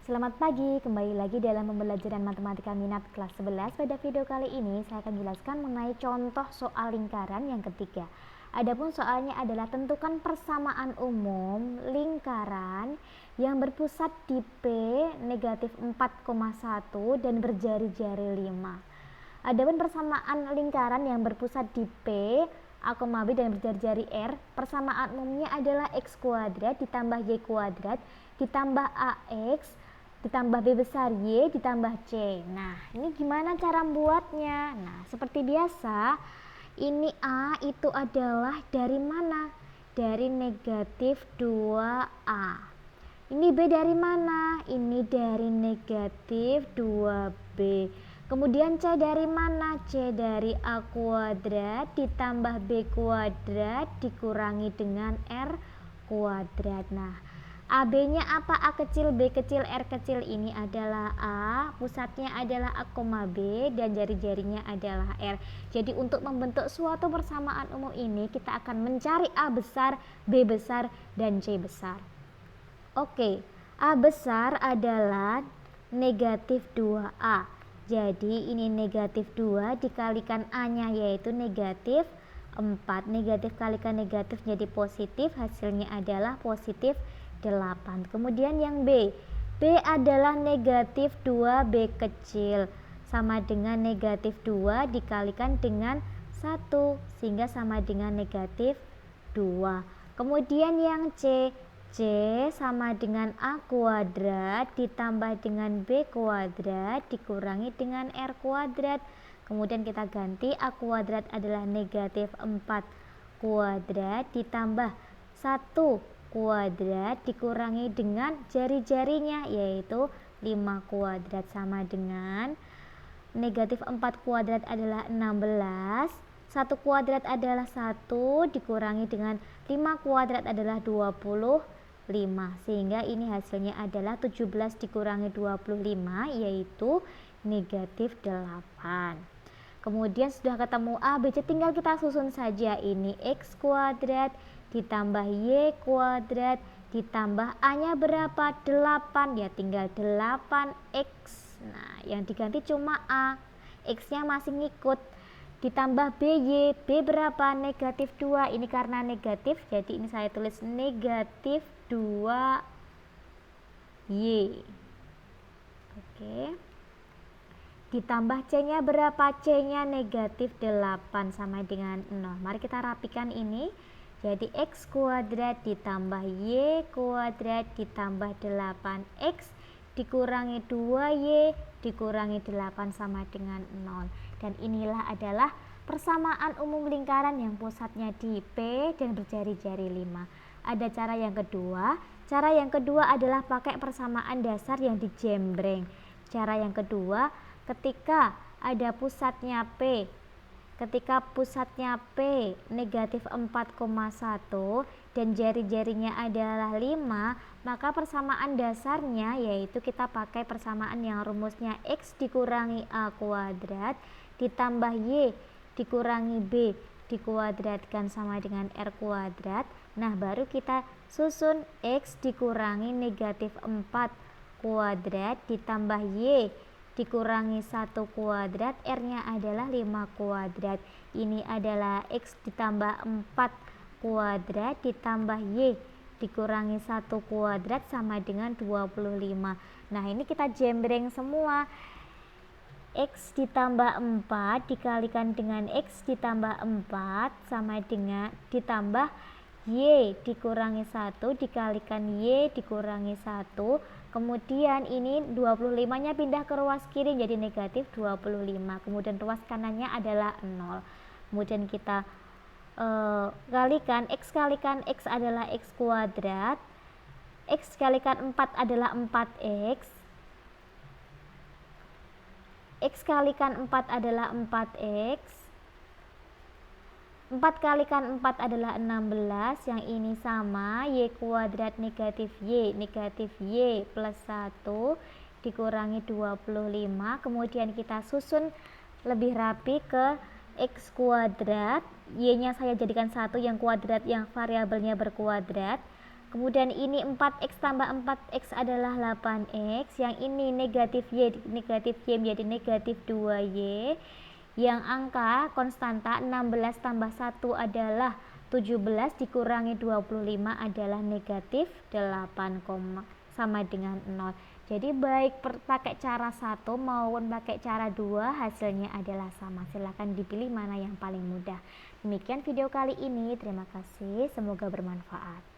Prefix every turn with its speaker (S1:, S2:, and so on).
S1: Selamat pagi, kembali lagi dalam pembelajaran matematika minat kelas 11. Pada video kali ini saya akan jelaskan mengenai contoh soal lingkaran yang ketiga. Adapun soalnya adalah tentukan persamaan umum lingkaran yang berpusat di P negatif 4,1 dan berjari-jari 5. Adapun persamaan lingkaran yang berpusat di P A, B dan berjari-jari R, persamaan umumnya adalah X kuadrat ditambah Y kuadrat ditambah AX ditambah B besar Y ditambah C. Nah, ini gimana cara membuatnya? Nah, seperti biasa, ini A itu adalah dari mana? Dari negatif 2A. Ini B dari mana? Ini dari negatif 2B. Kemudian C dari mana? C dari A kuadrat ditambah B kuadrat dikurangi dengan R kuadrat. Nah, AB-nya apa? A kecil, B kecil, R kecil. Ini adalah A, pusatnya adalah A, B, dan jari-jarinya adalah R. Jadi untuk membentuk suatu persamaan umum ini, kita akan mencari A besar, B besar, dan C besar. Oke, A besar adalah negatif 2A. Jadi ini negatif 2 dikalikan A-nya yaitu negatif 4. Negatif kalikan negatif jadi positif, hasilnya adalah positif 8. Kemudian yang B adalah negatif 2B kecil sama dengan negatif 2 dikalikan dengan 1 sehingga sama dengan negatif 2. Kemudian yang C sama dengan A kuadrat ditambah dengan B kuadrat dikurangi dengan R kuadrat. Kemudian kita ganti A kuadrat adalah negatif 4 kuadrat ditambah 1 kuadrat dikurangi dengan jari-jarinya yaitu 5 kuadrat sama dengan negatif 4 kuadrat adalah 16, 1 kuadrat adalah 1 dikurangi dengan 5 kuadrat adalah 25, sehingga ini hasilnya adalah 17 dikurangi 25 yaitu negatif 8. Kemudian sudah ketemu A, B, C, tinggal kita susun saja. Ini X kuadrat ditambah Y kuadrat ditambah A-nya berapa? 8, ya tinggal 8X. Nah, yang diganti cuma A, X-nya masih ngikut, ditambah BY. B berapa? Negatif 2. Ini karena negatif, jadi ini saya tulis negatif 2Y. Oke. Ditambah C-nya berapa? C-nya negatif 8 sama dengan 0. Mari kita rapikan ini. Jadi X kuadrat ditambah Y kuadrat ditambah 8X dikurangi 2Y dikurangi 8 sama dengan 0. Dan inilah adalah persamaan umum lingkaran yang pusatnya di P dan berjari-jari 5. Ada cara yang kedua. Cara yang kedua adalah pakai persamaan dasar yang dijembreng. Cara yang kedua, ketika ada pusatnya P, negatif 4,1 dan jari-jarinya adalah 5, maka persamaan dasarnya yaitu kita pakai persamaan yang rumusnya X dikurangi A kuadrat ditambah Y dikurangi B dikuadratkan sama dengan R kuadrat. Nah, baru kita susun X dikurangi negatif 4 kuadrat ditambah Y dikurangi 1 kuadrat, R-nya adalah 5 kuadrat. Ini adalah X ditambah 4 kuadrat ditambah Y dikurangi 1 kuadrat sama dengan 25. Nah, ini kita jembreng semua. X ditambah 4 dikalikan dengan X ditambah 4 sama dengan ditambah Y dikurangi 1 dikalikan Y dikurangi 1. Kemudian ini 25 nya pindah ke ruas kiri jadi negatif 25. Kemudian ruas kanannya adalah 0. Kemudian kita kalikan X adalah X kuadrat, X kalikan 4 adalah 4X, X kalikan 4 adalah 4X, 4 kalikan 4 adalah 16, yang ini sama Y kuadrat negatif Y plus 1 dikurangi 25. Kemudian kita susun lebih rapi ke X kuadrat, Y nya saya jadikan 1, yang kuadrat yang variabelnya berkuadrat, Kemudian ini 4x tambah 4x adalah 8x. Yang ini negatif y menjadi negatif 2y. Yang angka konstanta 16 tambah 1 adalah 17 dikurangi 25 adalah negatif 8, sama dengan 0. Jadi baik pakai cara 1 maupun pakai cara 2 hasilnya adalah sama. Silahkan dipilih mana yang paling mudah. Demikian video kali ini. Terima kasih. Semoga bermanfaat.